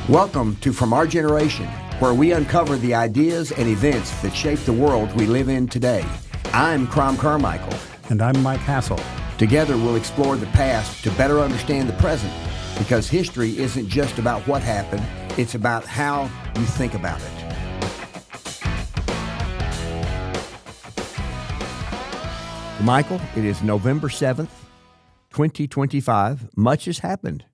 Welcome to From Our Generation, where we uncover the ideas and events that shape the world we live in today. I'm Crom Carmichael. And I'm Mike Hassel. Together we'll explore the past to better understand the present, because history isn't just about what happened, it's about how you think about it. Michael, it is November 7th, 2025. Much has happened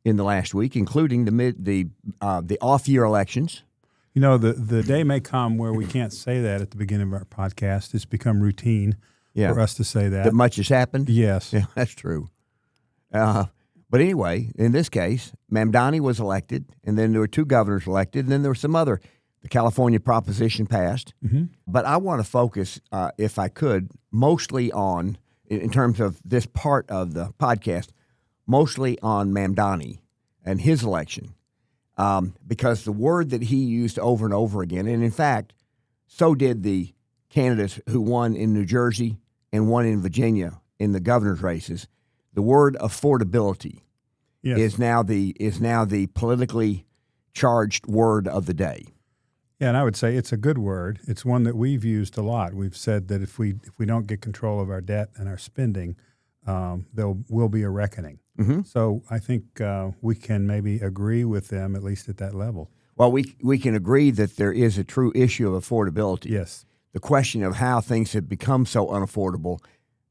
in the last week, including the off-year elections. You know, the day may come where we can't say that at the beginning of our podcast. It's become routine for us to say that. That much has happened? Yes. Yeah, that's true. But anyway, in this case, Mamdani was elected, and then there were two governors elected, and then there were some other. The California proposition passed. Mm-hmm. But I want to focus, if I could, mostly on, in terms of this part of the podcast, mostly on Mamdani and his election, because the word that he used over and over again, and in fact, so did the candidates who won in New Jersey and won in Virginia in the governor's races, the word affordability is now the politically charged word of the day. Yeah, and I would say it's a good word. It's one that we've used a lot. We've said that if we don't get control of our debt and our spending, there will be a reckoning. Mm-hmm. So I think we can maybe agree with them, at least at that level. Well, we can agree that there is a true issue of affordability. Yes. The question of how things have become so unaffordable,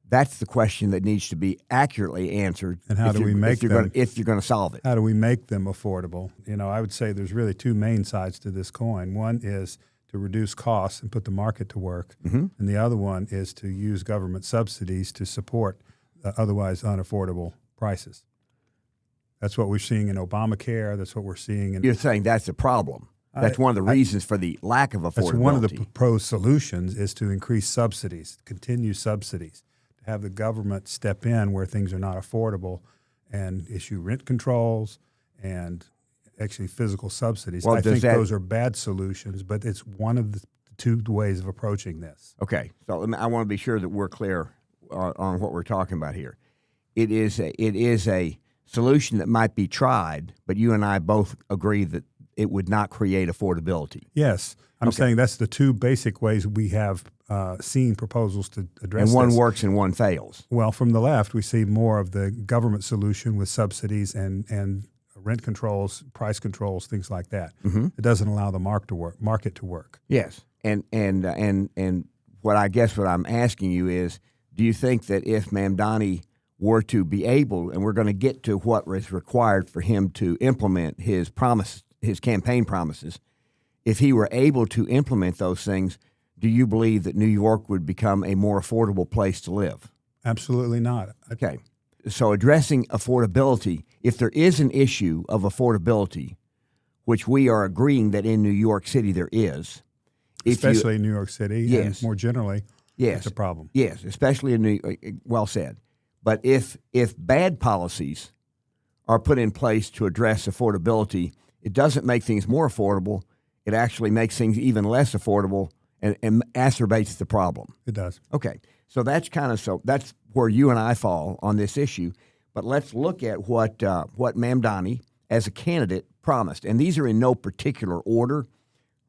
that's the question that needs to be accurately answered. And how do we make them? If you're going to solve it. How do we make them affordable? You know, I would say there's really two main sides to this coin. One is to reduce costs and put the market to work. Mm-hmm. And the other one is to use government subsidies to support otherwise unaffordable prices. That's what we're seeing in Obamacare. That's what we're seeing in... You're saying that's the problem. That's one of the reasons for the lack of affordability. That's one of the proposed solutions is to increase subsidies, continue subsidies, to have the government step in where things are not affordable and issue rent controls and actually physical subsidies. Well, I think those are bad solutions, but it's one of the two ways of approaching this. Okay, so I want to be sure that we're clear on what we're talking about here. It is a solution that might be tried, but you and I both agree that it would not create affordability. Yes. I'm saying that's the two basic ways we have seen proposals to address this. And one works and one fails. Well, from the left, we see more of the government solution with subsidies and rent controls, price controls, things like that. Mm-hmm. It doesn't allow the market to work. Yes. And what I'm asking you is, do you think that if Mamdani were to be able, and we're going to get to what is required for him to implement his campaign promises, if he were able to implement those things, do you believe that New York would become a more affordable place to live? Absolutely not. Okay. So addressing affordability, if there is an issue of affordability, which we are agreeing that in New York City there is. Especially in New York City and more generally, it's a problem. Yes, especially in New York. Well said. But if bad policies are put in place to address affordability, it doesn't make things more affordable. It actually makes things even less affordable and exacerbates the problem. It does. Okay. So that's where you and I fall on this issue. But let's look at what Mamdani as a candidate promised. And these are in no particular order,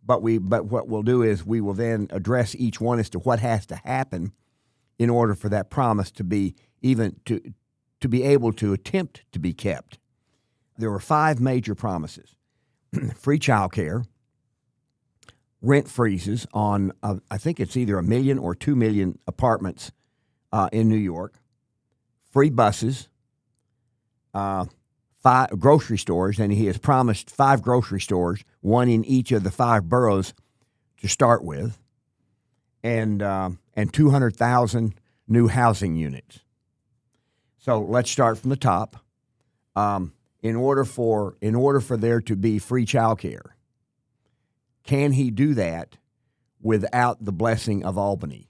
but what we'll do is we will then address each one as to what has to happen in order for that promise to be to be able to attempt to be kept. There were 5 major promises. Free childcare, rent freezes on, I think it's either 1 million or 2 million apartments in New York, free buses, 5 grocery stores, and he has promised 5 grocery stores, 1 in each of the 5 boroughs to start with, and 200,000 new housing units. So let's start from the top. In order for there to be free childcare, can he do that without the blessing of Albany?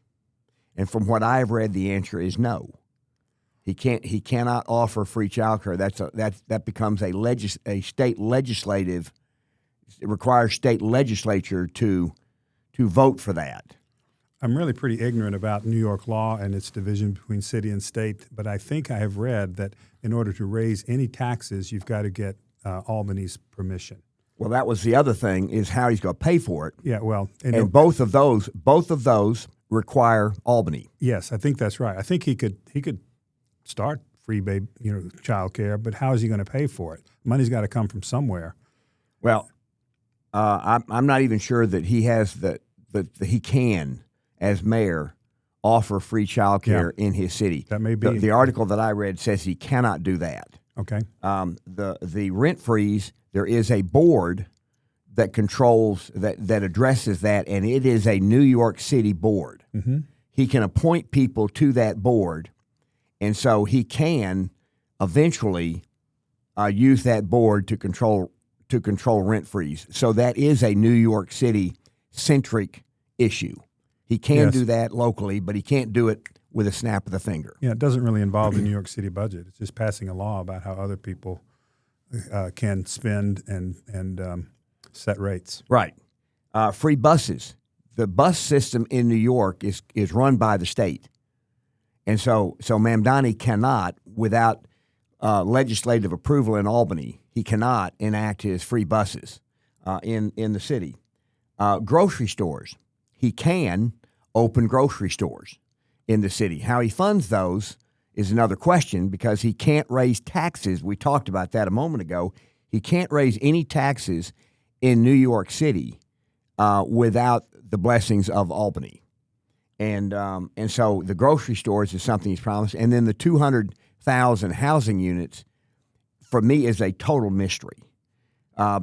And from what I have read, the answer is no. He can't. He cannot offer free childcare. That becomes a state legislative. It requires state legislature to vote for that. I'm really pretty ignorant about New York law and its division between city and state, but I think I have read that in order to raise any taxes, you've got to get Albany's permission. Well, that was the other thing, is how he's going to pay for it. Yeah, well, And both of those require Albany. yes, I think that's right. I think he could start free child care, but how is he going to pay for it? Money's got to come from somewhere. Well, I'm not even sure that he has that he can, as mayor, offer free child care in his city. That may be. The article that I read says he cannot do that. Okay. The rent freeze, there is a board that controls, that addresses that, and it is a New York City board. Mm-hmm. He can appoint people to that board, and so he can eventually use that board to control rent freeze. So that is a New York City centric issue. He can do that locally, but he can't do it with a snap of the finger. Yeah, it doesn't really involve the New York City budget. It's just passing a law about how other people can spend and set rates. Right. Free buses. The bus system in New York is run by the state. And so Mamdani cannot, without legislative approval in Albany, he cannot enact his free buses in the city. Grocery stores. He can open grocery stores in the city. How he funds those is another question, because he can't raise taxes. We talked about that a moment ago. He can't raise any taxes in New York City without the blessings of Albany. And so the grocery stores is something he's promised. And then the 200,000 housing units, for me, is a total mystery.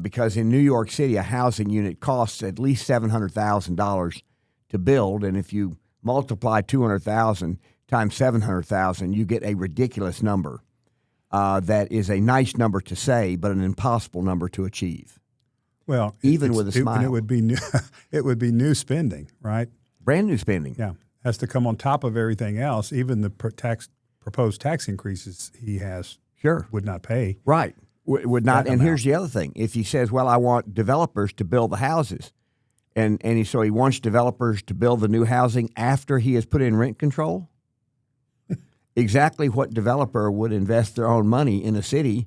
Because in New York City, a housing unit costs at least $700,000 to build, and if you multiply 200,000 times 700,000, you get a ridiculous number. That is a nice number to say, but an impossible number to achieve. Well, even with a smile, it would be new. It would be new spending, right? Brand new spending. Yeah, has to come on top of everything else. Even the proposed tax increases he has, would not pay. Right, would not. And here's the other thing: if he says, "Well, I want developers to build the houses," and so he wants developers to build the new housing after he has put in rent control. Exactly what developer would invest their own money in a city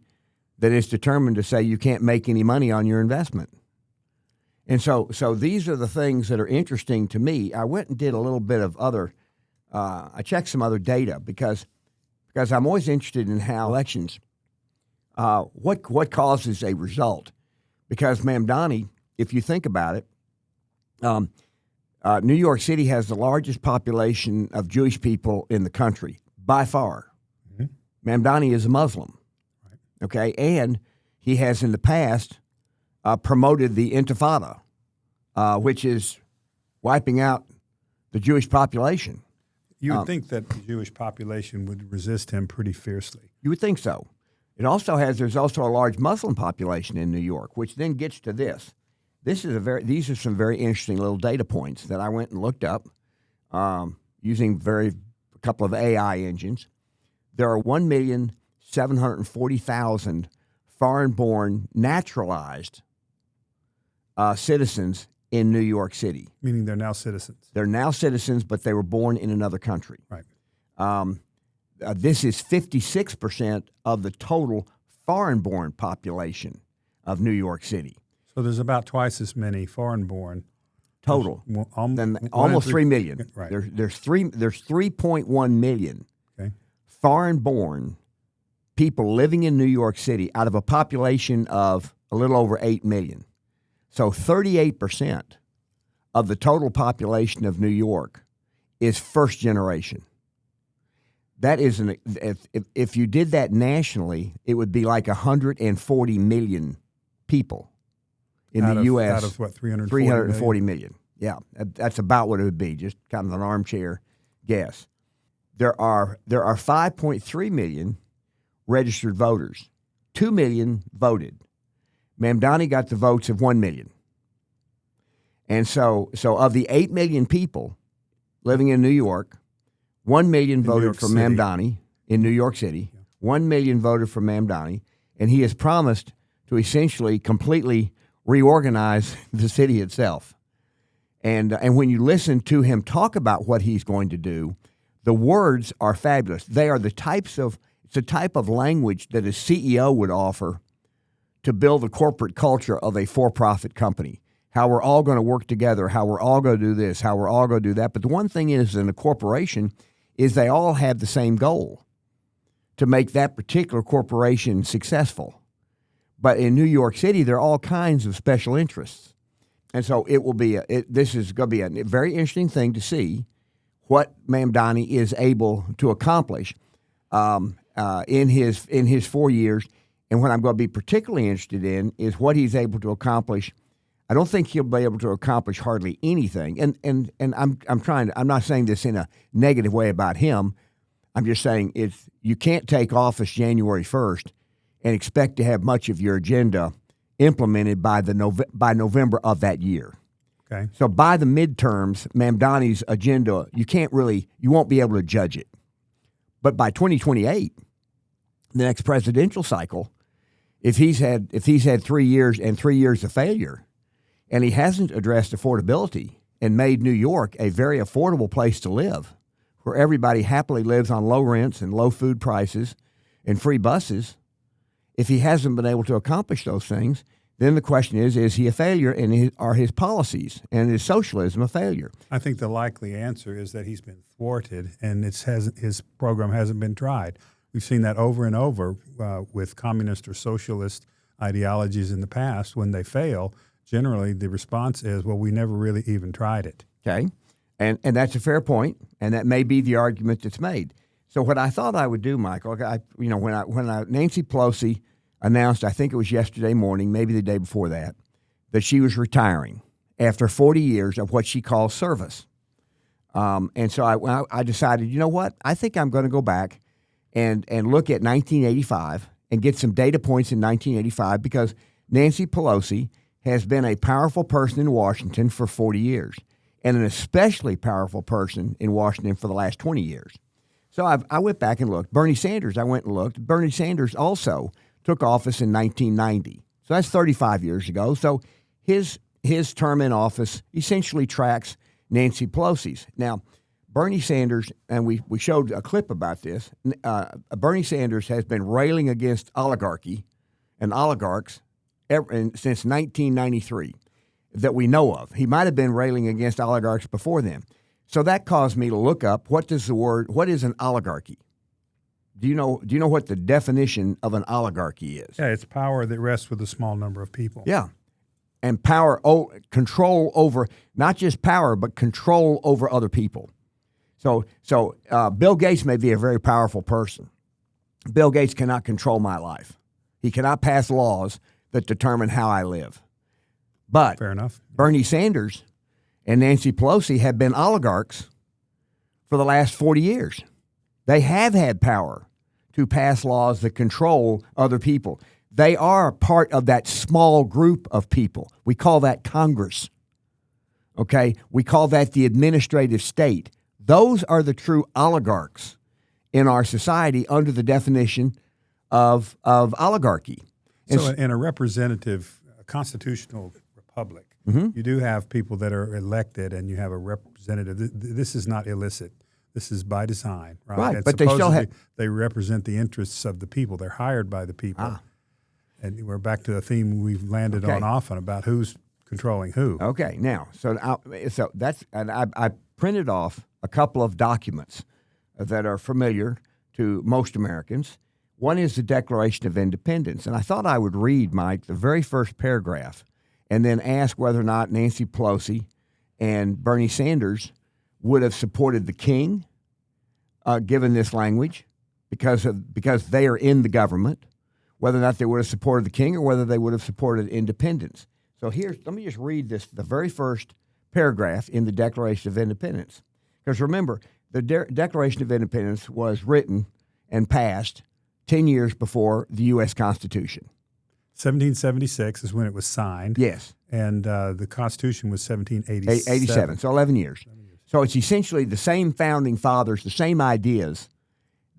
that is determined to say you can't make any money on your investment? And so these are the things that are interesting to me. I went and did a little bit of other, I checked some other data because I'm always interested in how elections, what causes a result. Because Mamdani, if you think about it, New York City has the largest population of Jewish people in the country, by far. Mm-hmm. Mamdani is a Muslim, okay? And he has in the past promoted the Intifada, which is wiping out the Jewish population. You would think that the Jewish population would resist him pretty fiercely. You would think so. There's also a large Muslim population in New York, which then gets to this. These are some very interesting little data points that I went and looked up using a couple of AI engines. There are 1,740,000 foreign-born naturalized citizens in New York City. Meaning they're now citizens. They're now citizens, but they were born in another country. Right. This is 56% of the total foreign-born population of New York City. So there's about twice as many foreign-born total, than almost 3 million. Right. There's 3.1 million foreign-born people living in New York City out of a population of a little over 8 million. So 38% of the total population of New York is first generation. That is if you did that nationally, it would be like 140 million people in the U.S. Out of what, 340 million. Yeah, that's about what it would be, just kind of an armchair guess. There are 5.3 million registered voters. 2 million voted. Mamdani got the votes of 1 million. And so of the 8 million people living in New York, 1 million voted for Mamdani in New York City. Yeah. 1 million voted for Mamdani, and he has promised to essentially completely reorganize the city itself. And when you listen to him talk about what he's going to do, the words are fabulous. They are it's the type of language that a CEO would offer to build the corporate culture of a for-profit company, how we're all going to work together, how we're all going to do this, how we're all going to do that. But the one thing is in a corporation is they all have the same goal, to make that particular corporation successful. But in New York City, there are all kinds of special interests. And so this is going to be a very interesting thing to see what Mamdani is able to accomplish in his 4 years. And what I'm going to be particularly interested in is what he's able to accomplish. I don't think he'll be able to accomplish hardly anything. And I'm not saying this in a negative way about him. I'm just saying you can't take office January 1st and expect to have much of your agenda implemented by November of that year. Okay. So by the midterms, Mamdani's agenda, you won't be able to judge it. But by 2028, the next presidential cycle, if he's had 3 years and 3 years of failure, and he hasn't addressed affordability and made New York a very affordable place to live, where everybody happily lives on low rents and low food prices and free buses, if he hasn't been able to accomplish those things, then the question is he a failure, and are his policies and his socialism a failure? I think the likely answer is that he's been thwarted and his program hasn't been tried. We've seen that over and over with communist or socialist ideologies in the past. When they fail, generally the response is, well, we never really even tried it. Okay, and that's a fair point, and that may be the argument that's made. So what I thought I would do, Michael, when Nancy Pelosi announced, I think it was yesterday morning, maybe the day before that she was retiring after 40 years of what she calls service. And so I decided, you know what? I think I'm going to go back and look at 1985 and get some data points in 1985, because Nancy Pelosi has been a powerful person in Washington for 40 years, and an especially powerful person in Washington for the last 20 years. So I went back and looked. Bernie Sanders, I went and looked. Bernie Sanders also took office in 1990. So that's 35 years ago. So his term in office essentially tracks Nancy Pelosi's. Now, Bernie Sanders, and we showed a clip about this, Bernie Sanders has been railing against oligarchy and oligarchs since 1993 that we know of. He might have been railing against oligarchs before then. So that caused me to look up what is an oligarchy? Do you know what the definition of an oligarchy is? Yeah, it's power that rests with a small number of people. Yeah. And control over, not just power, but control over other people. So Bill Gates may be a very powerful person. Bill Gates cannot control my life. He cannot pass laws that determine how I live. But fair enough. Bernie Sanders and Nancy Pelosi have been oligarchs for the last 40 years. They have had power to pass laws that control other people. They are part of that small group of people. We call that Congress. Okay? We call that the administrative state. Those are the true oligarchs in our society under the definition of oligarchy. So in a representative constitutional republic, you do have people that are elected, and you have a representative. This is not illicit. This is by design, right? Right, and but they still they represent the interests of the people. They're hired by the people. And we're back to the theme we've landed on often about who's controlling who. Okay, now, I printed off a couple of documents that are familiar to most Americans. One is the Declaration of Independence, and I thought I would read, Mike, the very first paragraph, and then ask whether or not Nancy Pelosi and Bernie Sanders would have supported the king, given this language, because they are in the government, whether or not they would have supported the king or whether they would have supported independence. So let me just read the very first paragraph in the Declaration of Independence. Because remember, the Declaration of Independence was written and passed 10 years before the U.S. Constitution. 1776 is when it was signed. Yes. And the Constitution was 1787. 87, so 11 years. So it's essentially the same founding fathers, the same ideas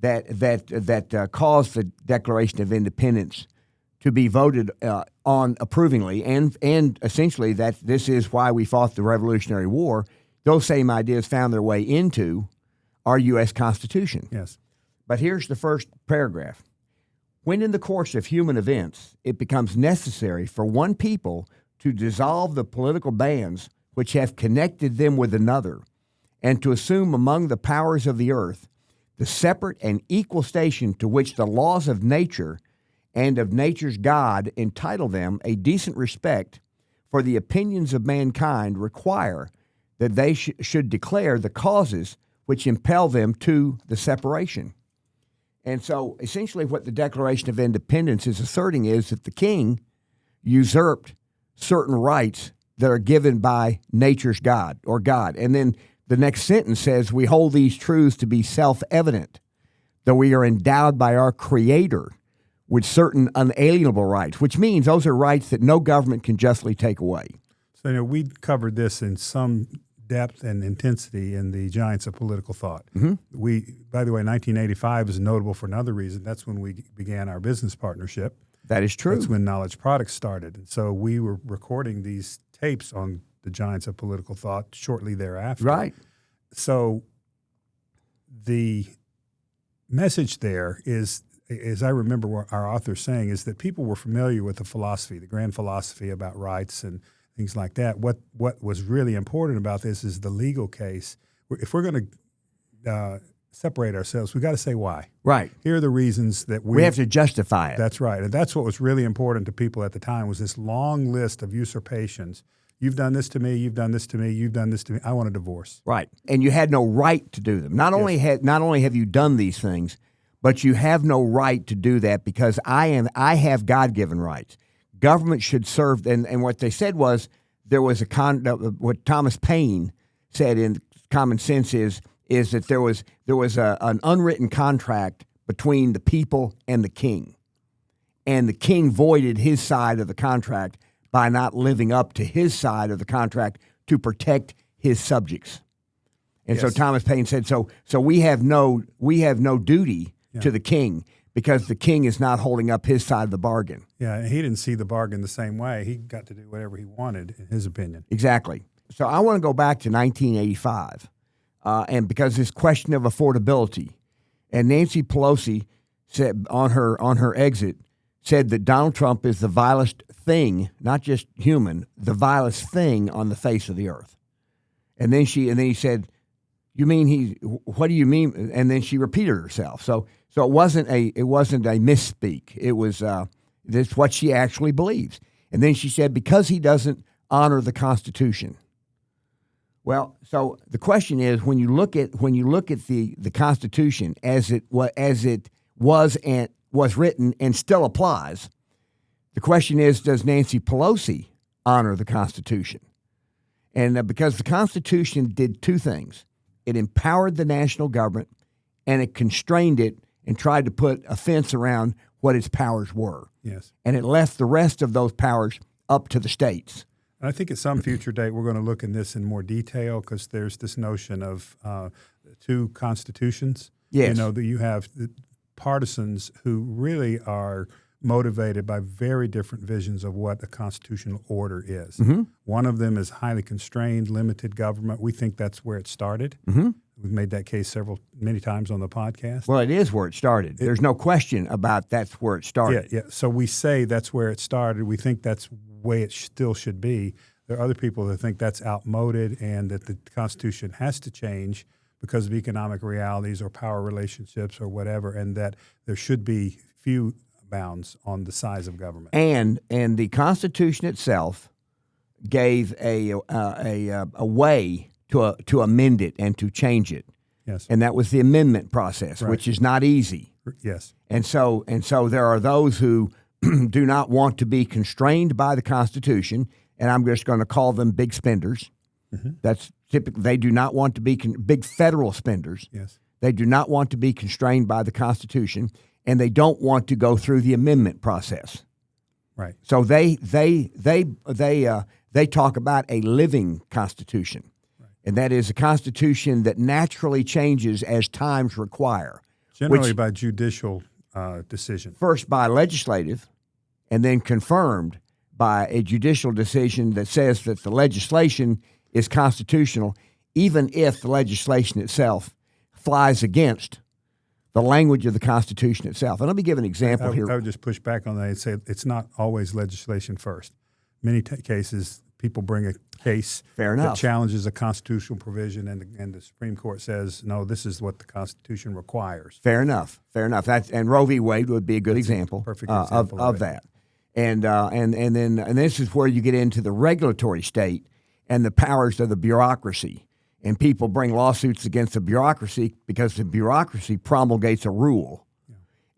that caused the Declaration of Independence to be voted on approvingly, and essentially that this is why we fought the Revolutionary War. Those same ideas found their way into our U.S. Constitution. Yes. But here's the first paragraph. When in the course of human events it becomes necessary for one people to dissolve the political bands which have connected them with another, and to assume among the powers of the earth the separate and equal station to which the laws of nature and of nature's God entitle them, a decent respect for the opinions of mankind require that they should declare the causes which impel them to the separation. And so essentially what the Declaration of Independence is asserting is that the king usurped certain rights that are given by nature's God or God. And then the next sentence says, we hold these truths to be self-evident, that we are endowed by our Creator with certain unalienable rights, which means those are rights that no government can justly take away. So, we covered this in some depth and intensity in the Giants of Political Thought. Mm-hmm. By the way, 1985 is notable for another reason. That's when we began our business partnership. That is true. That's when Knowledge Products started. And so we were recording these tapes on the Giants of Political Thought shortly thereafter. Right. So the message there is, as I remember what our author saying, is that people were familiar with the philosophy, the grand philosophy about rights and things like that. What was really important about this is the legal case. If we're going to separate ourselves, we got to say why. Right. Here are the reasons that we have to justify it. That's right. And that's what was really important to people at the time, was this long list of usurpations. You've done this to me, you've done this to me, you've done this to me. I want a divorce. Right. And you had no right to do them. Not only have you done these things, but you have no right to do that because I have God-given rights. Government should serve, and what they said was there was what Thomas Paine said in Common Sense is that there was an unwritten contract between the people and the king, and the king voided his side of the contract by not living up to his side of the contract to protect his subjects. And so Thomas Paine said, so we have no duty to the king because the king is not holding up his side of the bargain. Yeah, and he didn't see the bargain the same way. He got to do whatever he wanted, in his opinion. Exactly. So I want to go back to 1985, and because this question of affordability, and Nancy Pelosi said on her exit, said that Donald Trump is the vilest thing, not just human, the vilest thing on the face of the earth. And then he said, "You mean what do you mean?" And then she repeated herself. So it wasn't a misspeak. It was this what she actually believes. And then she said, because he doesn't honor the Constitution. Well, so the question is, when you look at the Constitution as it was and was written and still applies, the question is, does Nancy Pelosi honor the Constitution? And because the Constitution did two things. It empowered the national government, and it constrained it and tried to put a fence around what its powers were. Yes. And it left the rest of those powers up to the states. And I think at some future date we're going to look in this in more detail because there's this notion of two constitutions. Yes. That you have the partisans who really are motivated by very different visions of what a constitutional order is. Mm-hmm. One of them is highly constrained, limited government. We think that's where it started. Mm-hmm. We've made that case many times on the podcast. Well, it is where it started. There's no question about that's where it started. Yeah. So we say that's where it started. We think that's the way it still should be. There are other people that think that's outmoded and that the Constitution has to change because of economic realities or power relationships or whatever, and that there should be few bounds on the size of government. And the Constitution itself gave a way to amend it and to change it. Yes. And that was the amendment process, Right. which is not easy. Yes. And so there are those who do not want to be constrained by the Constitution, and I'm just going to call them big spenders. Mm-hmm. That's typically, they do not want to be big federal spenders. Yes. They do not want to be constrained by the Constitution, and they don't want to go through the amendment process. Right. So they talk about a living Constitution, right. And that is a Constitution that naturally changes as times require. Generally by judicial decision. First by legislative, and then confirmed by a judicial decision that says that the legislation is constitutional, even if the legislation itself flies against the language of the Constitution itself. And let me give an example here. I would just push back on that and say it's not always legislation first. Many cases, people bring a case that challenges a constitutional provision, and the Supreme Court says, no, this is what the Constitution requires. Fair enough. And Roe v. Wade would be a good example, of that. And this is where you get into the regulatory state and the powers of the bureaucracy. And people bring lawsuits against the bureaucracy because the bureaucracy promulgates a rule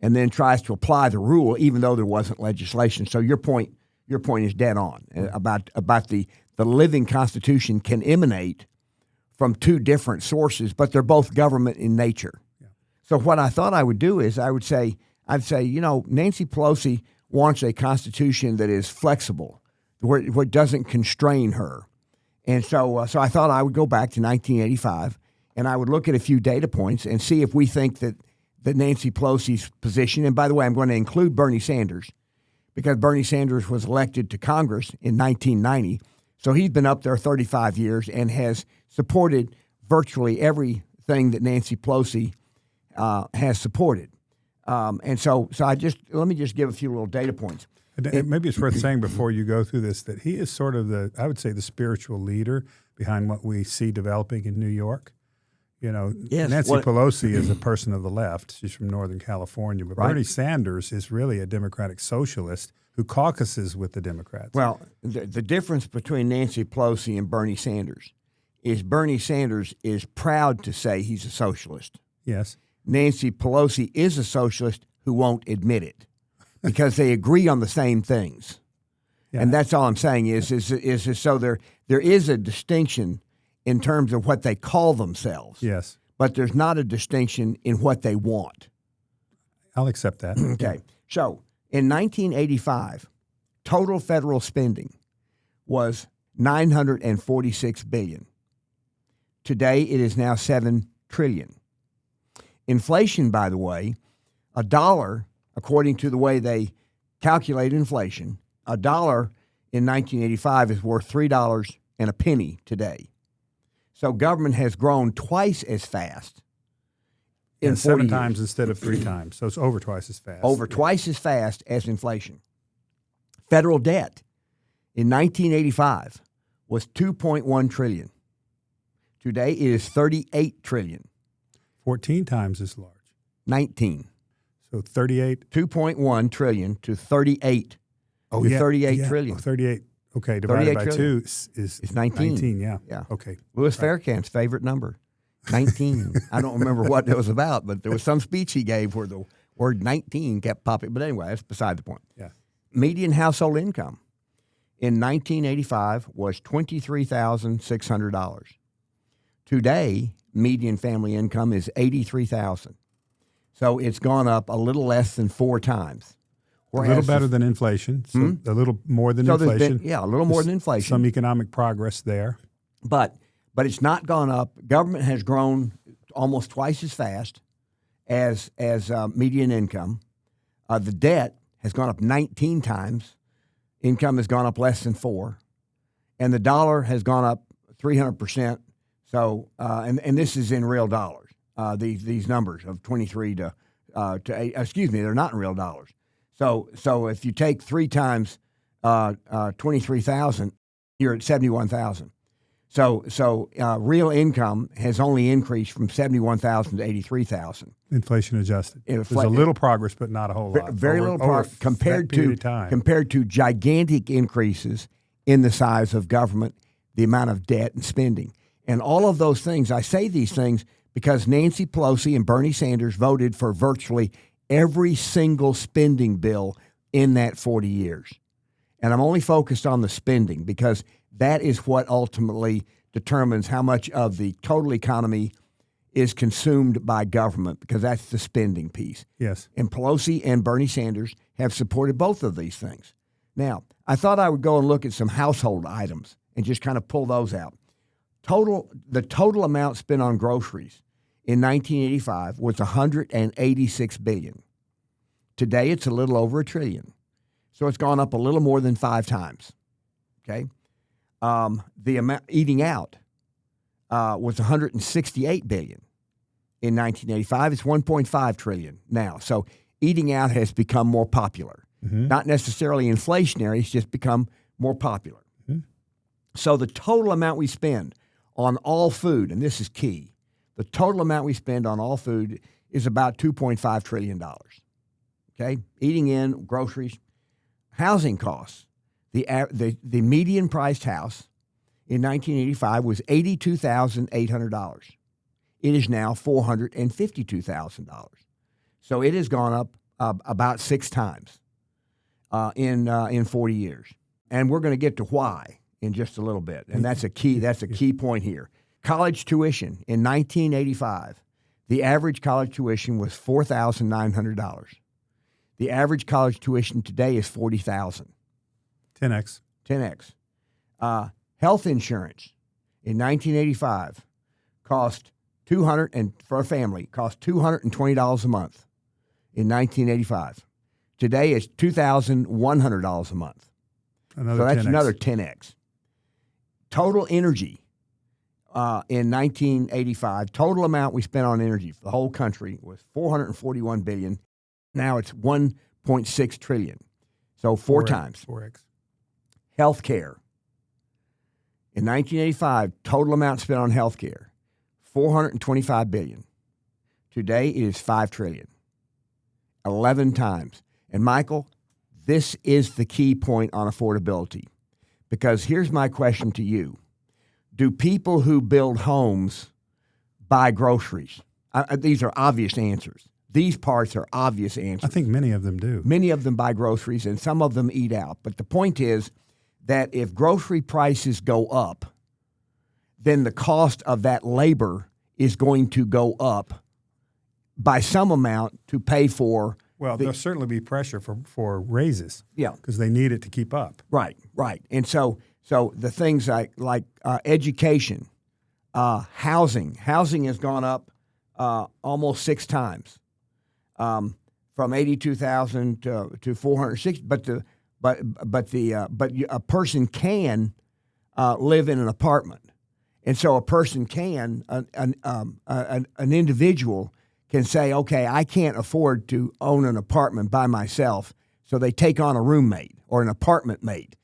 and then tries to apply the rule even though there wasn't legislation. So your point is dead on about the living Constitution can emanate from two different sources, but they're both government in nature. Yeah. So what I thought I would do is I'd say, Nancy Pelosi wants a Constitution that is flexible, where it doesn't constrain her. And so I thought I would go back to 1985, and I would look at a few data points and see if we think that Nancy Pelosi's position, and by the way, I'm going to include Bernie Sanders, because Bernie Sanders was elected to Congress in 1990, so he's been up there 35 years and has supported virtually everything that Nancy Pelosi has supported. And so let me just give a few little data points. Maybe it's worth saying before you go through this that he is sort of I would say the spiritual leader behind what we see developing in New York. Yes. Nancy Pelosi is a person of the left. She's from Northern California. But Bernie Sanders is really a Democratic socialist who caucuses with the Democrats. Well, the difference between Nancy Pelosi and Bernie Sanders is Bernie Sanders is proud to say he's a socialist. Yes. Nancy Pelosi is a socialist who won't admit it because they agree on the same things. Yeah. And that's all I'm saying is so there is a distinction in terms of what they call themselves. Yes. But there's not a distinction in what they want. I'll accept that. Okay. So in 1985, total federal spending was $946 billion. Today it is now $7 trillion. Inflation, by the way, $1, according to the way they calculate inflation, $1 in 1985 is worth $3 and a penny today. So government has grown twice as fast in 7 times instead of 3 times. So it's over twice as fast. Twice as fast as inflation. Federal debt in 1985 was $2.1 trillion. Today it is $38 trillion. 14 times as large. 19. So 38. 2.1 trillion to 38. Oh, yeah. 38 trillion. Oh, 38. Okay, divided by 2 is 19. Yeah. Okay. Louis Farrakhan's favorite number, 19. I don't remember what it was about, but there was some speech he gave where the word 19 kept popping. But anyway, that's beside the point. Yeah. Median household income in 1985 was $23,600. Today, median family income is $83,000. So it's gone up a little less than 4 times. A little better than inflation. So a little more than inflation. A little more than inflation. Some economic progress there. But it's not gone up. Government has grown almost twice as fast as median income. The debt has gone up 19 times. Income has gone up less than 4. And the dollar has gone up 300%. So, and this is in real dollars. These numbers of 23 to 8, excuse me, they're not in real dollars. So if you take 3 times 23,000, you're at 71,000. So real income has only increased from 71,000 to 83,000. Inflation adjusted. There's a little progress, but not a whole lot. Very little progress compared to gigantic increases in the size of government, the amount of debt and spending. And all of those things, I say these things because Nancy Pelosi and Bernie Sanders voted for virtually every single spending bill in that 40 years. And I'm only focused on the spending because that is what ultimately determines how much of the total economy is consumed by government, because that's the spending piece. Yes. And Pelosi and Bernie Sanders have supported both of these things. Now, I thought I would go and look at some household items and just kind of pull those out. The total amount spent on groceries in 1985 was $186 billion. Today, it's a little over $1 trillion. So it's gone up a little more than 5 times. Okay, the amount eating out was $168 billion in 1985. It's 1.5 trillion now. So eating out has become more popular. Not necessarily inflationary, it's just become more popular. So the total amount we spend on all food, and this is key, the total amount we spend on all food is about $2.5 trillion. Okay? Eating in, groceries, housing costs. The median priced house in 1985 was $82,800. It is now $452,000. So it has gone up about 6 times in 40 years. And we're going to get to why in just a little bit. And that's a key point here. College tuition in 1985, the average college tuition was $4,900. The average college tuition today is $40,000. 10x. 10x. Health insurance in 1985 cost for a family cost $220 a month in 1985. Today it's $2,100 a month. So that's 10x. Another 10x. Total energy in 1985, total amount we spent on energy for the whole country was $441 billion. Now it's $1.6 trillion. So 4 times. 4x. Healthcare. In 1985, total amount spent on healthcare, $425 billion. Today it is $5 trillion. 11 times. And Michael, this is the key point on affordability. Because here's my question to you. Do people who build homes buy groceries? These are obvious answers. These parts are obvious answers. I think many of them do. Many of them buy groceries, and some of them eat out. But the point is that if grocery prices go up, then the cost of that labor is going to go up by some amount to pay for. Well, there'll certainly be pressure for raises. Yeah, because they need it to keep up. Right. And so the things like education, housing has gone up almost 6 times, from 82,000 to 460. But a person can live in an apartment, and so a person can an individual can say, okay, I can't afford to own an apartment by myself, so they take on a roommate or an apartment mate,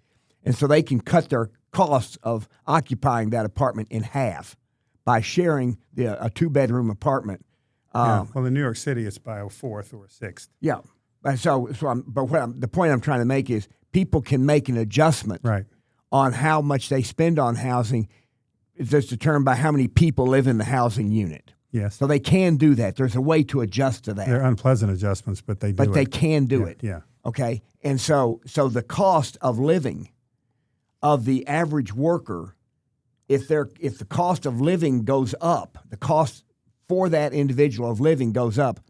and so they can cut their costs of occupying that apartment in half by sharing a 2-bedroom apartment. Well, in New York City, it's by a 4th or a 6th. Yeah. The point I'm trying to make is people can make an adjustment on how much they spend on housing. It's just determined by how many people live in the housing unit. Yes. So they can do that. There's a way to adjust to that. They're unpleasant adjustments, but they do it. But they can do it. Yeah. Okay? And so the cost of living of the average worker, if the cost of living goes up, the cost for that individual of living goes up,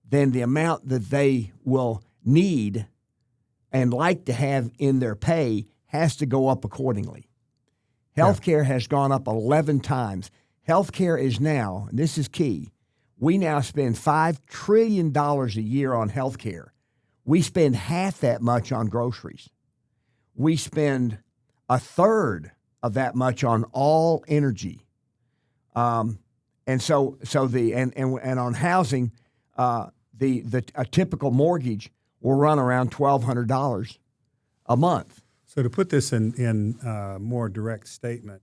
then the amount that they will need and like to have in their pay has to go up accordingly. Healthcare has gone up 11 times. Healthcare is now, and this is key, we now spend $5 trillion a year on healthcare. We spend half that much on groceries. We spend a third of that much on all energy. And on housing, a typical mortgage will run around $1,200 a month. So to put this in more direct statement,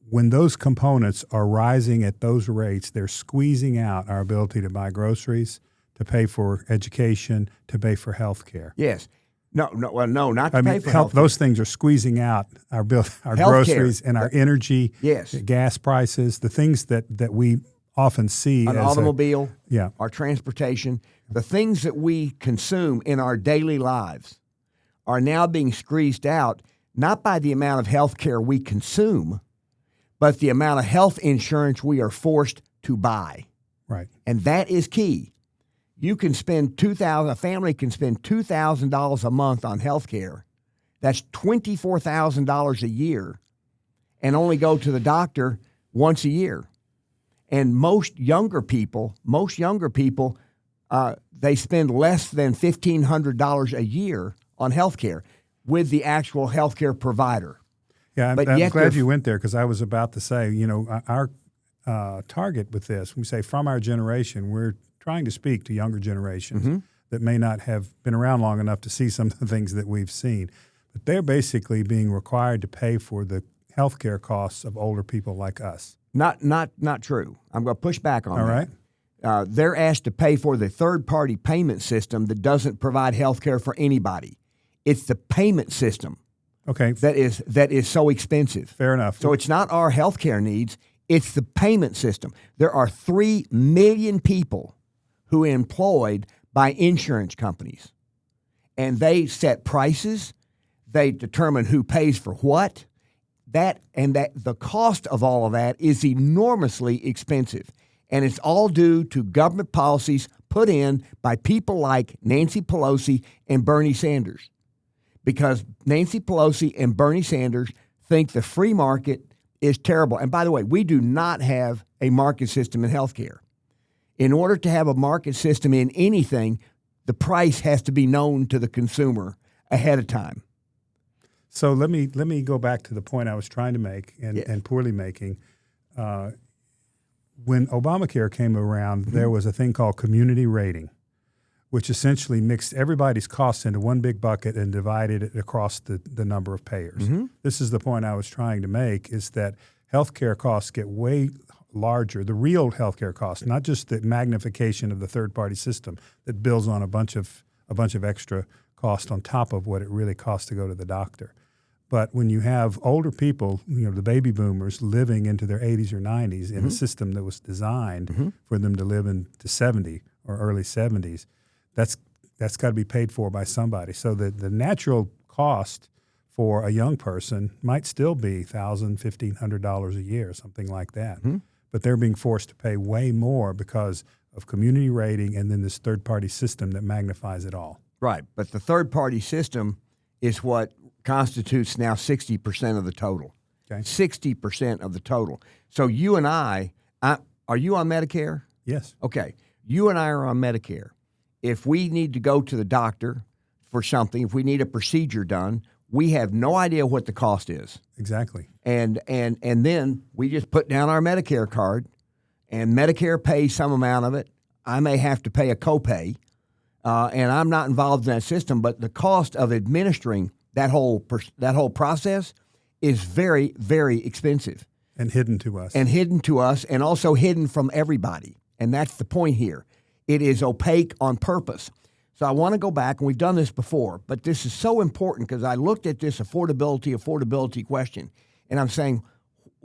when those components are rising at those rates, they're squeezing out our ability to buy groceries, to pay for education, to pay for health care. Yes. No, not to pay for health. Those things are squeezing out our groceries and our energy, gas prices, the things that we often see. An automobile, our transportation, the things that we consume in our daily lives are now being squeezed out, not by the amount of health care we consume, but the amount of health insurance we are forced to buy. Right. And that is key. You can spend a family can spend $2,000 a month on health care. That's $24,000 a year, and only go to the doctor once a year. And most younger people, they spend less than $1,500 a year on health care with the actual health care provider. Yeah, I'm glad you went there, because I was about to say, our target with this. We say from our generation, we're trying to speak to younger generations that may not have been around long enough to see some of the things that we've seen. But they're basically being required to pay for the health care costs of older people like us. Not true. I'm going to push back on All that. right. They're asked to pay for the third-party payment system that doesn't provide health care for anybody. It's the payment system that is so expensive. Fair enough. So it's not our health care needs. It's the payment system. There are 3 million people who are employed by insurance companies, and they set prices. They determine who pays for what. That the cost of all of that is enormously expensive, and it's all due to government policies put in by people like Nancy Pelosi and Bernie Sanders, because Nancy Pelosi and Bernie Sanders think the free market is terrible. And by the way, we do not have a market system in healthcare. In order to have a market system in anything, the price has to be known to the consumer ahead of time. So let me go back to the point I was trying to make and poorly making. When Obamacare came around, there was a thing called community rating, which essentially mixed everybody's costs into one big bucket and divided it across the number of payers. This is the point I was trying to make, is that healthcare costs get way larger, the real healthcare costs, not just the magnification of the third-party system that builds on a bunch of extra cost on top of what it really costs to go to the doctor. But when you have older people, the baby boomers living into their 80s or 90s in a system that was designed for them to live into 70 or early 70s, that's got to be paid for by somebody. So the natural cost for a young person might still be $1,000, $1,500 a year, something like that. But they're being forced to pay way more because of community rating and then this third-party system that magnifies it all. Right, but the third-party system is what constitutes now 60% of the total. Okay. 60% of the total. So you and I, are you on Medicare? Yes. Okay. You and I are on Medicare. If we need to go to the doctor for something, if we need a procedure done, we have no idea what the cost is. Exactly. And then we just put down our Medicare card, and Medicare pays some amount of it. I may have to pay a copay, and I'm not involved in that system, but the cost of administering that whole process is very, very expensive. And hidden to us. And also hidden from everybody. And that's the point here. It is opaque on purpose. So I want to go back, and we've done this before, but this is so important because I looked at this affordability question, and I'm saying,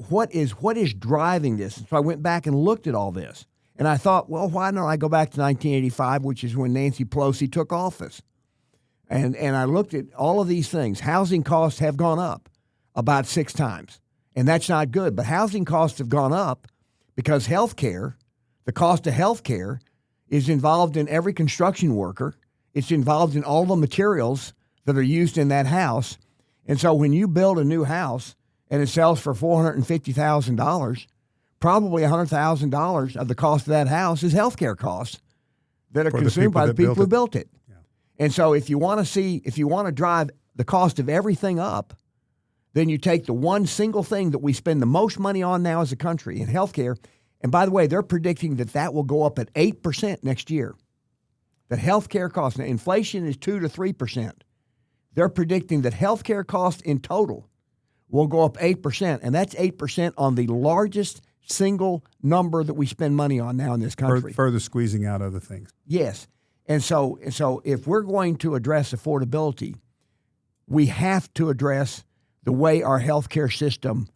what is driving this? And so I went back and looked at all this, and I thought, well, why don't I go back to 1985, which is when Nancy Pelosi took office? And I looked at all of these things. Housing costs have gone up about 6 times, and that's not good. But housing costs have gone up because healthcare, the cost of healthcare, is involved in every construction worker. It's involved in all the materials that are used in that house. And so when you build a new house and it sells for $450,000, probably $100,000 of the cost of that house is healthcare costs that are consumed by the people who built it. Yeah. And so if you want to drive the cost of everything up, then you take the one single thing that we spend the most money on now as a country in healthcare. And by the way, they're predicting that will go up at 8% next year. That healthcare costs, now inflation is 2 to 3%. They're predicting that healthcare costs in total will go up 8%, and that's 8% on the largest single number that we spend money on now in this country. Further squeezing out other things. Yes, and so if we're going to address affordability, we have to address the way our healthcare system.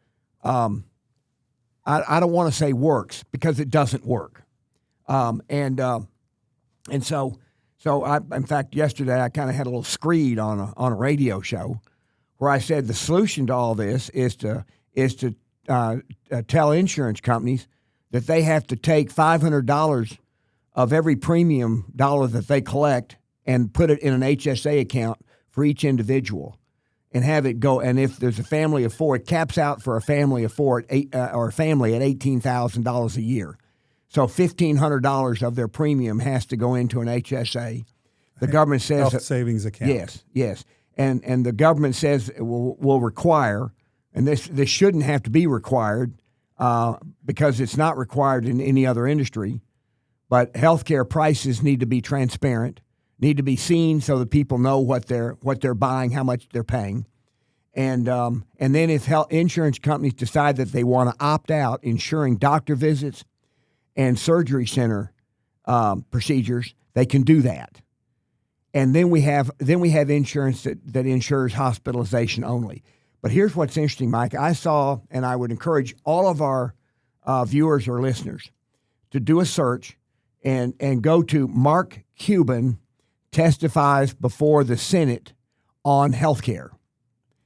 I don't want to say works because it doesn't work, and so in fact yesterday I kind of had a little screed on a radio show where I said the solution to all this is to tell insurance companies that they have to take $500 of every premium dollar that they collect and put it in an HSA account for each individual. And have it go, and if there's a family of 4, it caps out for a family of 4 or a family at $18,000 a year. So $1,500 of their premium has to go into an HSA. The government says health savings account. Yes, and the government says it will require, and this shouldn't have to be required, because it's not required in any other industry. But healthcare prices need to be transparent, need to be seen so that people know what they're buying, how much they're paying. And then if insurance companies decide that they want to opt out insuring doctor visits and surgery center procedures, they can do that. And then we have insurance that insures hospitalization only. But here's what's interesting, Mike. I saw, and I would encourage all of our viewers or listeners to do a search and go to Mark Cuban testifies before the Senate on health care.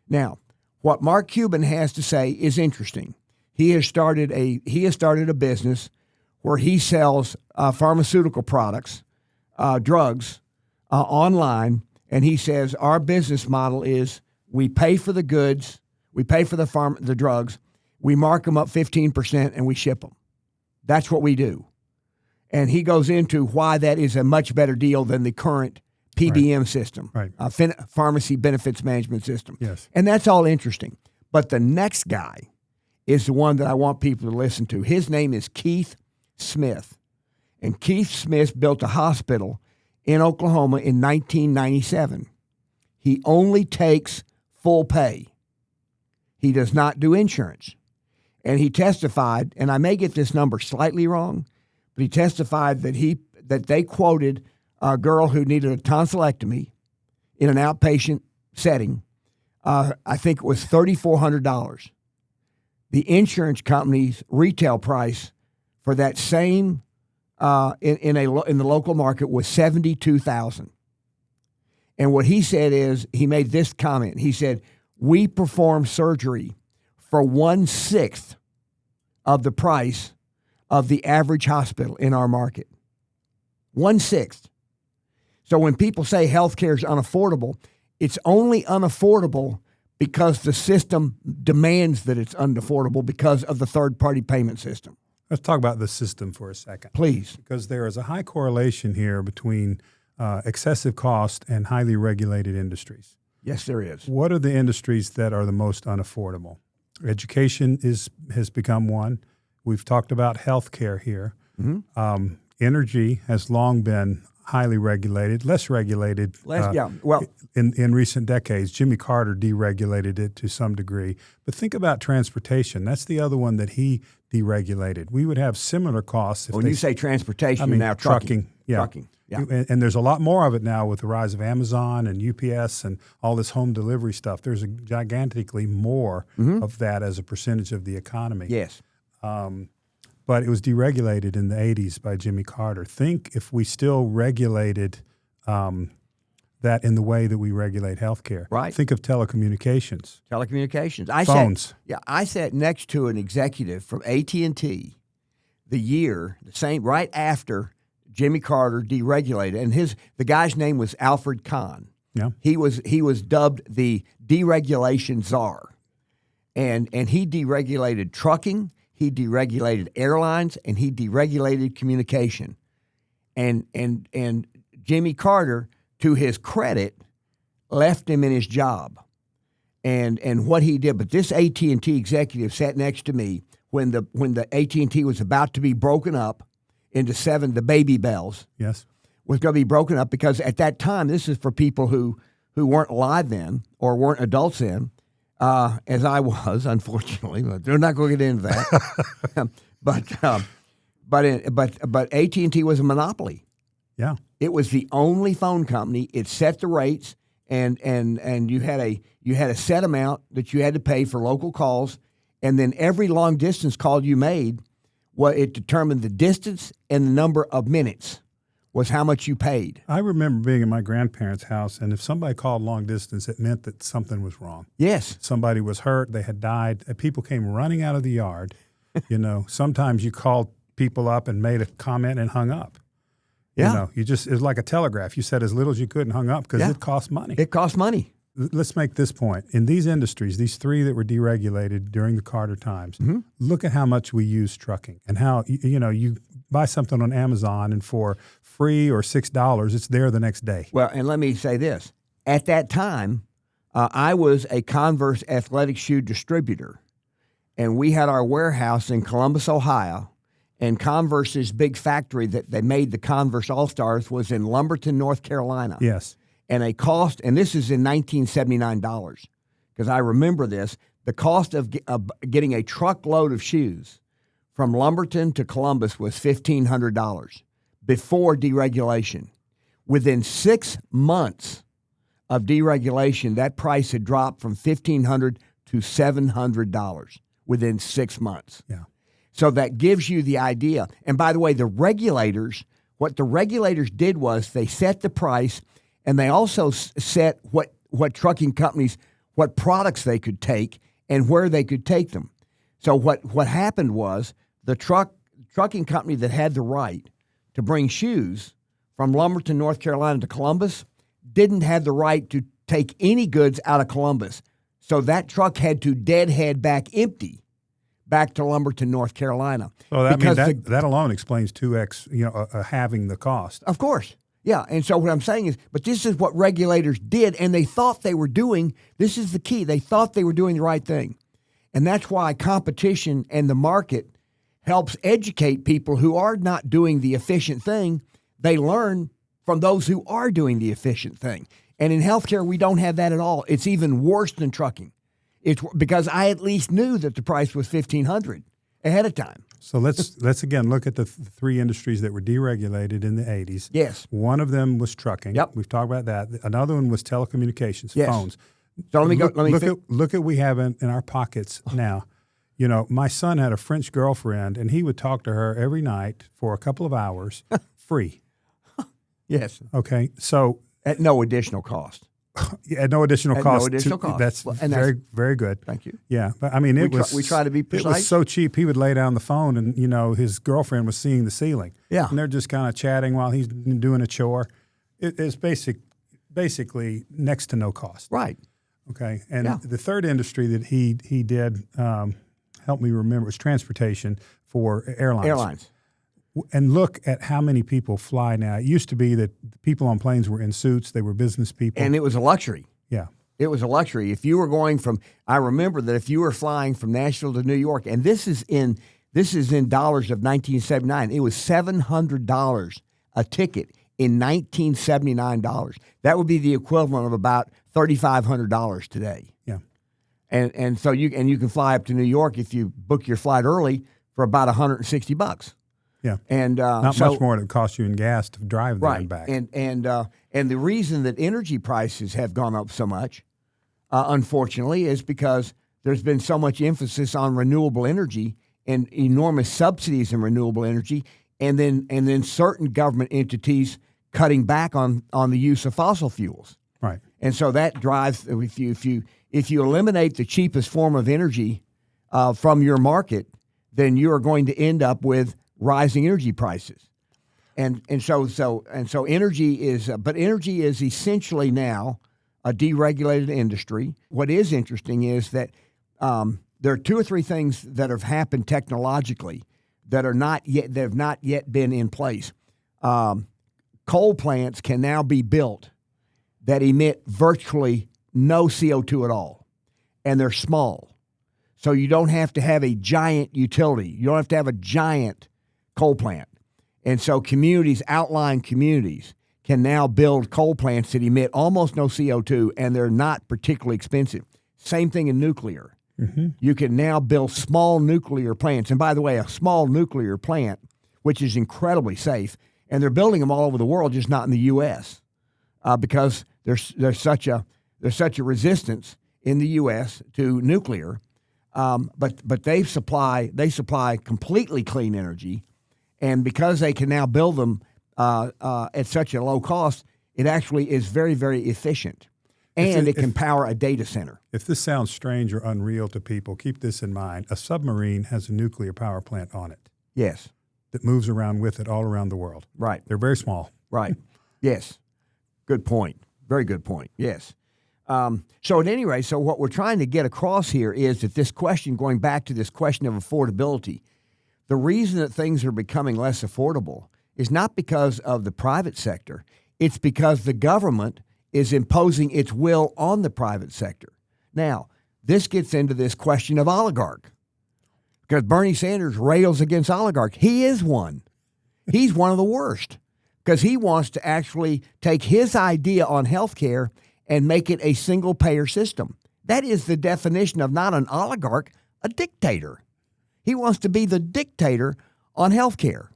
Now, what Mark Cuban has to say is interesting. He has started a business where he sells pharmaceutical products, drugs, online, and he says our business model is we pay for the goods, we pay for the drugs, we mark them up 15%, and we ship them. That's what we do. And he goes into why that is a much better deal than the current PBM system, pharmacy benefits management system. Yes. And that's all interesting. But the next guy is the one that I want people to listen to. His name is Keith Smith. And Keith Smith built a hospital in Oklahoma in 1997. He only takes full pay. He does not do insurance. And he testified, and I may get this number slightly wrong, but he testified that they quoted a girl who needed a tonsillectomy in an outpatient setting. I think it was $3,400. The insurance company's retail price for that same in the local market was $72,000. And what he said is, he made this comment. He said, "We perform surgery for 1/6 of the price of the average hospital in our market." 1/6. So when people say healthcare is unaffordable, it's only unaffordable because the system demands that it's unaffordable because of the third-party payment system. Let's talk about the system for a second. Please. Because there is a high correlation here between excessive cost and highly regulated industries. Yes, there is. What are the industries that are the most unaffordable? Education has become one. We've talked about healthcare here. Mm-hmm. Energy has long been highly regulated, less regulated. In recent decades, Jimmy Carter deregulated it to some degree. But think about transportation. That's the other one that he deregulated. We would have similar costs. When you say transportation, now trucking. Yeah. Trucking. Yeah. And there's a lot more of it now with the rise of Amazon and UPS and all this home delivery stuff. There's gigantically more of that as a percentage of the economy. Yes. But it was deregulated in the 80s by Jimmy Carter. Think if we still regulated that in the way that we regulate healthcare. Right. Think of telecommunications. Phones. I sat next to an executive from AT&T right after Jimmy Carter deregulated, and the guy's name was Alfred Kahn. Yeah. He was dubbed the deregulation czar, and he deregulated trucking, he deregulated airlines, and he deregulated communication, and Jimmy Carter, to his credit, left him in his job, and what he did. But this AT&T executive sat next to me when the AT&T was about to be broken up into 7, the baby bells. Yes. Was going to be broken up because at that time, this is for people who weren't alive then or weren't adults then, as I was, unfortunately. But they're not going to get into that. But AT&T was a monopoly. Yeah. It was the only phone company. It set the rates, and you had a set amount that you had to pay for local calls, and then every long distance call you made, it determined the distance and the number of minutes was how much you paid. I remember being in my grandparents' house, and if somebody called long distance, it meant that something was wrong. Yes. Somebody was hurt, they had died, people came running out of the yard. Sometimes you called people up and made a comment and hung up. Yeah. It was like a telegraph. You said as little as you could and hung up because it cost money. It cost money. Let's make this point. In these industries, these 3 that were deregulated during the Carter times, look at how much we use trucking and how, you buy something on Amazon and for free or $6, it's there the next day. Well, and let me say this. At that time, I was a Converse athletic shoe distributor. and we had our warehouse in Columbus, Ohio, and Converse's big factory that they made the Converse All-Stars was in Lumberton, North Carolina. Yes. And a cost, and this is in $1979, because I remember this, the cost of getting a truckload of shoes from Lumberton to Columbus was $1,500 before deregulation. Within 6 months of deregulation, that price had dropped from $1,500 to $700 within 6 months. Yeah. So that gives you the idea. And by the way, what the regulators did was they set the price, and they also set what trucking companies, what products they could take and where they could take them. So what happened was the trucking company that had the right to bring shoes from Lumberton, North Carolina to Columbus didn't have the right to take any goods out of Columbus. So that truck had to deadhead back empty back to Lumberton, North Carolina. So that alone explains 2x, halving the cost. Of course. Yeah. And so what I'm saying is, but this is what regulators did, and they thought they were doing, this is the key, they thought they were doing the right thing. And that's why competition and the market helps educate people who are not doing the efficient thing. They learn from those who are doing the efficient thing. And in healthcare, we don't have that at all. It's even worse than trucking. It's because I at least knew that the price was $1,500 ahead of time. So let's again look at the three industries that were deregulated in the 80s. Yes. One of them was trucking. Yep. We've talked about that. Another one was telecommunications, Yes. phones. So look at what we have in our pockets now. My son had a French girlfriend, and he would talk to her every night for a couple of hours, free. Yes. Okay, so At no additional cost. at no additional cost. No additional cost. That's And very, very good. Thank you. Yeah, but I mean, We try to be It was precise. so cheap. He would lay down the phone, and his girlfriend was seeing the ceiling. Yeah. and they're just kind of chatting while he's doing a chore. It's basically next to no cost. Right. Okay, and Yeah. the third industry that he did help me remember was transportation for airlines. And look at how many people fly now. It used to be that the people on planes were in suits; they were business people, And it was a luxury. yeah. It was a luxury. If you were going I remember that if you were flying from Nashville to New York, and this is in dollars of 1979, it was $700 a ticket in 1979 dollars. That would be the equivalent of about $3,500 today. Yeah. And so you can fly up to New York if you book your flight early for about $160. Yeah, And not much more than it costs you in gas to drive there and back. And the reason that energy prices have gone up so much, unfortunately, is because there's been so much emphasis on renewable energy and enormous subsidies in renewable energy, and then certain government entities cutting back on the use of fossil fuels. Right. And so that drives if you eliminate the cheapest form of energy from your market, then you are going to end up with rising energy prices. And so energy is essentially now a deregulated industry. What is interesting is that there are two or three things that have happened technologically that have not yet been in place. Coal plants can now be built that emit virtually no CO2 at all, and they're small. So you don't have to have a giant utility. You don't have to have a giant coal plant. And so outlying communities can now build coal plants that emit almost no CO2, and they're not particularly expensive. Same thing in nuclear. Mm-hmm. You can now build small nuclear plants. And by the way, a small nuclear plant, which is incredibly safe, and they're building them all over the world, just not in the U.S., because there's such a resistance in the U.S. to nuclear. But they supply completely clean energy. And because they can now build them at such a low cost, it actually is very, very efficient. And it can power a data center. If this sounds strange or unreal to people, keep this in mind. A submarine has a nuclear power plant on it. Yes. That moves around with it all around the world. Right. They're very small. Right. Yes. Good point. Very good point. Yes. So at any rate, so what we're trying to get across here is that this question, going back to this question of affordability, the reason that things are becoming less affordable is not because of the private sector. It's because the government is imposing its will on the private sector. Now, this gets into this question of oligarch. because Bernie Sanders rails against oligarchs. He is one. He's one of the worst because he wants to actually take his idea on health care and make it a single-payer system. That is the definition of not an oligarch, a dictator. He wants to be the dictator on health care,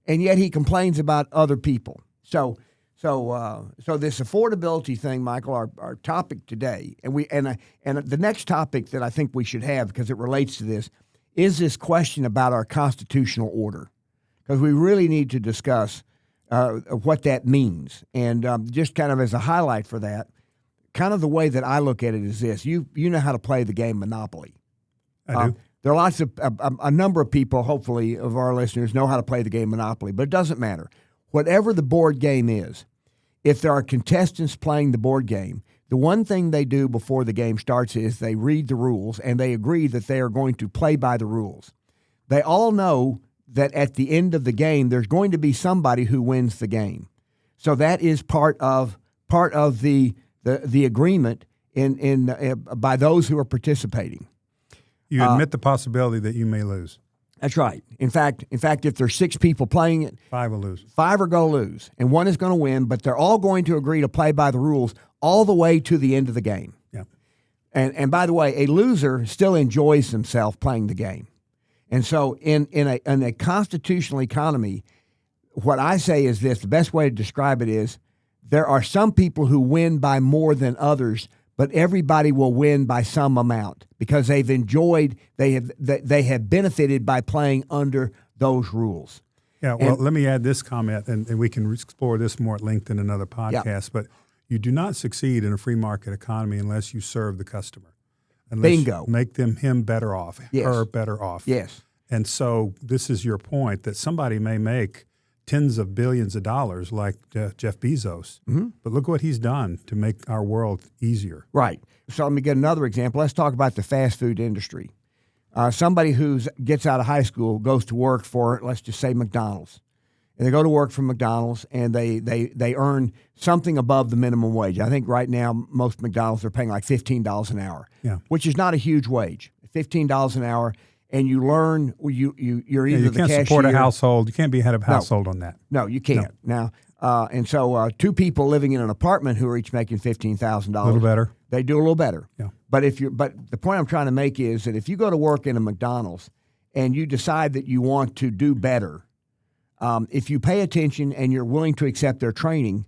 and yet he complains about other people. So this affordability thing, Michael, our topic today, and the next topic that I think we should have because it relates to this is this question about our constitutional order, because we really need to discuss what that means. And just kind of as a highlight for that, kind of the way that I look at it is this: you know how to play the game Monopoly. I do. There are lots of a number of people, hopefully, of our listeners know how to play the game Monopoly, but it doesn't matter. Whatever the board game is, if there are contestants playing the board game, the one thing they do before the game starts is they read the rules and they agree that they are going to play by the rules. They all know that at the end of the game, there's going to be somebody who wins the game. So that is part of the agreement by those who are participating. You admit the possibility that you may lose. That's right. In fact, if there's 6 people playing it, 5 will lose. 5 are going to lose, and 1 is going to win. But they're all going to agree to play by the rules all the way to the end of the game. Yeah. And by the way, a loser still enjoys himself playing the game. And so, in a constitutional economy, what I say is this: the best way to describe it is there are some people who win by more than others, but everybody will win by some amount because they have benefited by playing under those rules. Yeah, well, let me add this comment, and we can explore this more at length in another podcast, yeah. But you do not succeed in a free market economy unless you serve the customer. Unless Bingo. You make him better off, yes. her better off. Yes. And so this is your point, that somebody may make tens of billions of dollars like Jeff Bezos. Mm-hmm. But look what he's done to make our world easier. Right. So let me get another example. Let's talk about the fast food industry. Somebody who gets out of high school goes to work for, let's just say, McDonald's. And they go to work for McDonald's, and they earn something above the minimum wage. I think right now most McDonald's are paying like $15 an hour, yeah. which is not a huge wage. $15 an hour, and you learn you're either you the can't cashier. Support a household. You can't be head of household on that. No, you can't. No. Now, and so 2 people living in an apartment who are each making $15,000. A little better. They do a little better. Yeah. But the point I'm trying to make is that if you go to work in a McDonald's and you decide that you want to do better, if you pay attention and you're willing to accept their training,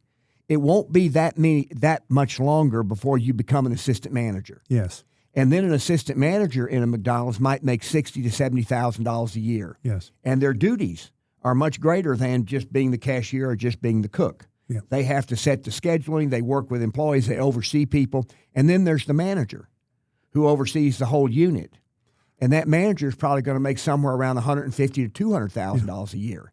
it won't be that much longer before you become an assistant manager. Yes. And then an assistant manager in a McDonald's might make $60,000 to $70,000 a year. Yes. And their duties are much greater than just being the cashier or just being the cook. Yeah. They have to set the scheduling. They work with employees. They oversee people. And then there's the manager who oversees the whole unit. And that manager is probably going to make somewhere around $150,000 to $200,000 a year.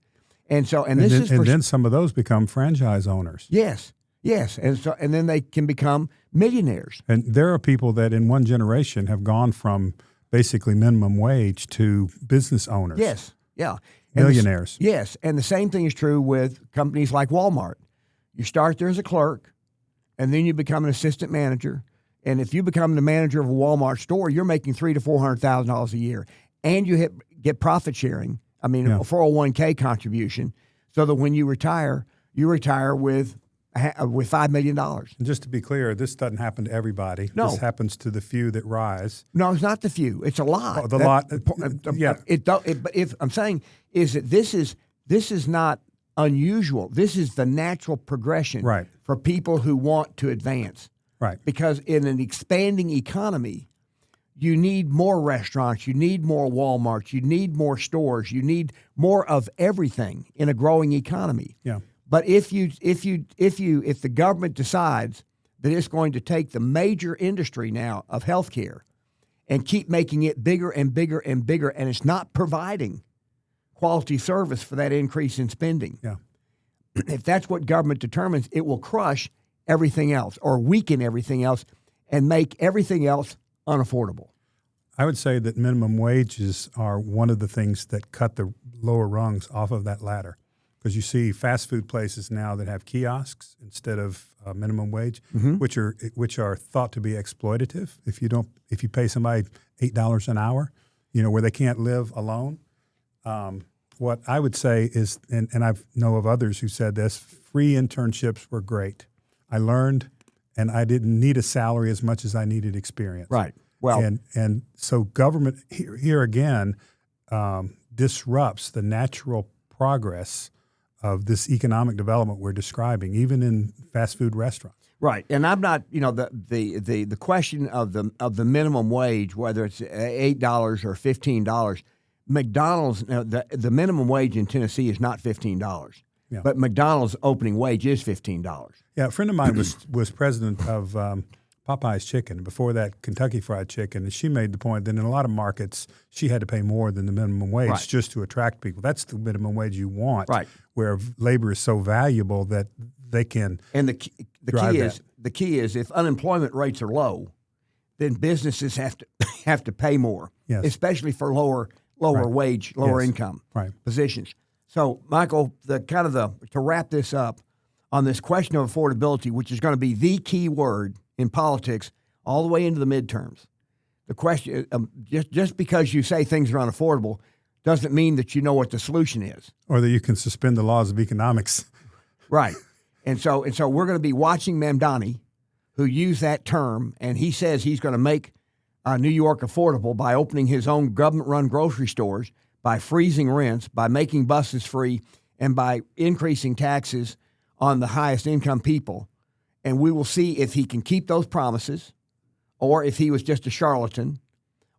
And then some of those become franchise owners. Yes. And then they can become millionaires. And there are people that in one generation have gone from basically minimum wage to business owners. Yes. Yeah. Millionaires. Yes. And the same thing is true with companies like Walmart. You start there as a clerk, and then you become an assistant manager. And if you become the manager of a Walmart store, you're making $300,000 to $400,000 a year, and you get profit sharing. A 401k contribution, so that when you retire with $5 million. And just to be clear, this doesn't happen to everybody. No. This happens to the few that rise. No, it's not the few. It's a lot. Oh, lot. Yeah. But if I'm saying is that this is not unusual. This is the natural progression right. for people who want to advance. Right. Because in an expanding economy, you need more restaurants, you need more Walmarts, you need more stores, you need more of everything in a growing economy. Yeah. But if the government decides that it's going to take the major industry now of healthcare and keep making it bigger and bigger and bigger, and it's not providing quality service for that increase in spending. Yeah. If that's what government determines, it will crush everything else or weaken everything else and make everything else unaffordable. I would say that minimum wages are one of the things that cut the lower rungs off of that ladder, because you see fast food places now that have kiosks instead of minimum wage, mm-hmm. which are thought to be exploitative. If you pay somebody $8 an hour, where they can't live alone. What I would say is, and I know of others who said this, free internships were great. I learned, and I didn't need a salary as much as I needed experience. Right. Well, and so government here again disrupts the natural progress of this economic development we're describing, even in fast food restaurants. Right, and I'm not, the question of the minimum wage, whether it's $8 or $15. McDonald's, the minimum wage in Tennessee is not $15, but McDonald's opening wage is $15. Yeah, a friend of mine was president of Popeye's Chicken. Before that, Kentucky Fried Chicken, and she made the point that in a lot of markets she had to pay more than the minimum wage just to attract people. That's the minimum wage you want, where labor is so valuable that they can. And the key is if unemployment rates are low, then businesses have to pay more, especially for lower wage, lower income positions. So, Michael, to wrap this up on this question of affordability, which is going to be the key word in politics all the way into the midterms. The question, just because you say things are unaffordable doesn't mean that you know what the solution is. Or that you can suspend the laws of economics. Right. And so we're going to be watching Mamdani, who used that term, and he says he's going to make New York affordable by opening his own government-run grocery stores, by freezing rents, by making buses free, and by increasing taxes on the highest income people. And we will see if he can keep those promises, or if he was just a charlatan,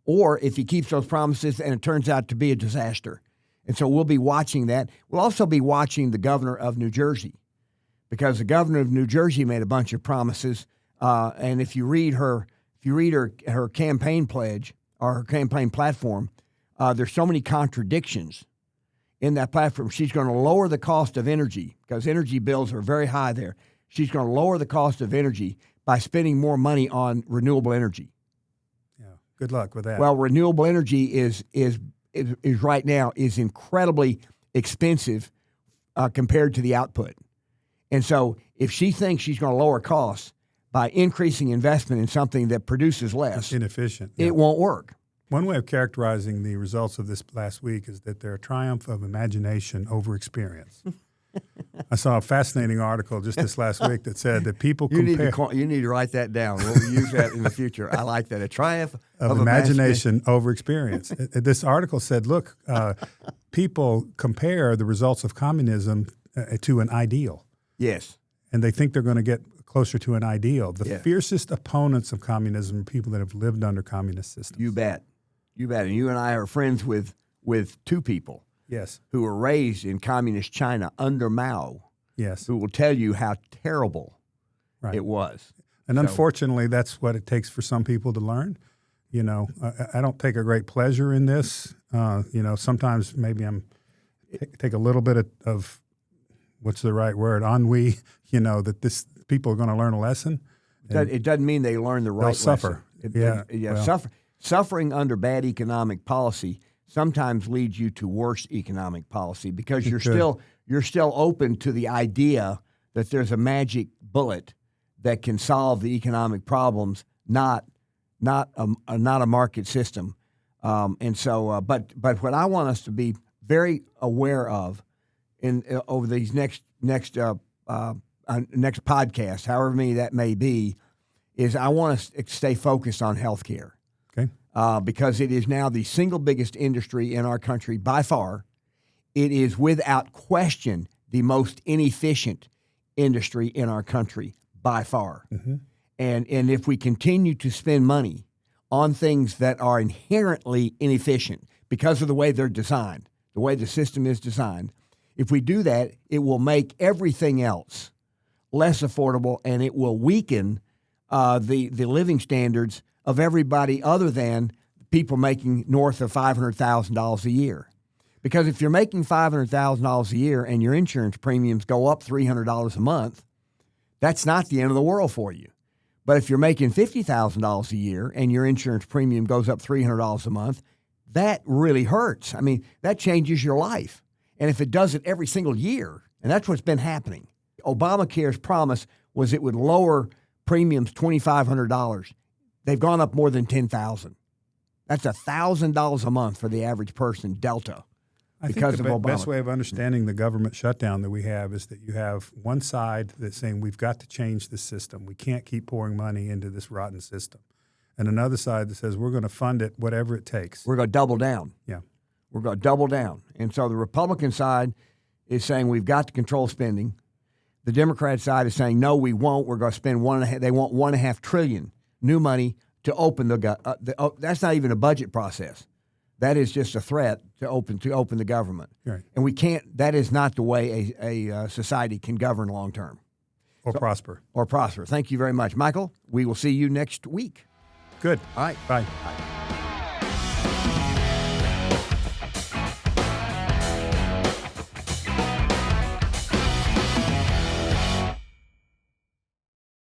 or if he keeps those promises and it turns out to be a disaster. And so we'll be watching that. We'll also be watching the governor of New Jersey, because the governor of New Jersey made a bunch of promises. And if you read her campaign pledge or her campaign platform, there's so many contradictions in that platform. She's going to lower the cost of energy because energy bills are very high there. She's going to lower the cost of energy by spending more money on renewable energy. Yeah, good luck with that. Well, renewable energy is right now is incredibly expensive compared to the output. And so if she thinks she's going to lower costs by increasing investment in something that produces less, it's inefficient. It won't work. One way of characterizing the results of this last week is that they're a triumph of imagination over experience. I saw a fascinating article just this last week that said that people compare. You need to write that down. We'll use that in the future. I like that. A triumph of imagination over experience. This article said, look, people compare the results of communism to an ideal. Yes. And they think they're going to get closer to an ideal. The fiercest opponents of communism are people that have lived under communist systems. You bet. You bet. And you and I are friends with two people. Yes. Who were raised in communist China under Mao. Yes. Who will tell you how terrible it was. And unfortunately, that's what it takes for some people to learn. I don't take a great pleasure in this. Sometimes maybe take a little bit of what's the right word, ennui, that this people are going to learn a lesson. It doesn't mean they learn the right lesson. They'll suffer. Suffering under bad economic policy sometimes leads you to worse economic policy because you're still open to the idea that there's a magic bullet that can solve the economic problems, not a market system. But what I want us to be very aware of over these next podcast, however many that may be, is I want us to stay focused on healthcare. Okay. Because it is now the single biggest industry in our country by far. It is without question the most inefficient industry in our country by far. Mm-hmm. And if we continue to spend money on things that are inherently inefficient because of the way they're designed, the way the system is designed, if we do that, it will make everything else less affordable, and it will weaken the living standards of everybody other than people making north of $500,000 a year. Because if you're making $500,000 a year and your insurance premiums go up $300 a month, that's not the end of the world for you. But if you're making $50,000 a year and your insurance premium goes up $300 a month, that really hurts. I mean, that changes your life. And if it does it every single year, and that's what's been happening. Obamacare's promise was it would lower premiums $2,500. They've gone up more than $10,000. That's $1,000 a month for the average person, delta, I because think of the Obama. best way of understanding the government shutdown that we have is that you have one side that's saying we've got to change the system. We can't keep pouring money into this rotten system. And another side that says we're going to fund it whatever it takes. We're going to double down. Yeah. We're going to double down. And so the Republican side is saying we've got to control spending. The Democrat side is saying, no, we won't. We're going to spend they want $1.5 trillion new money to open that's not even a budget process. That is just a threat to open the government. Right. And we can't, that is not the way a society can govern long term. Or prosper. Or prosper. Thank you very much. Michael, we will see you next week. Good. All right. Bye. Bye.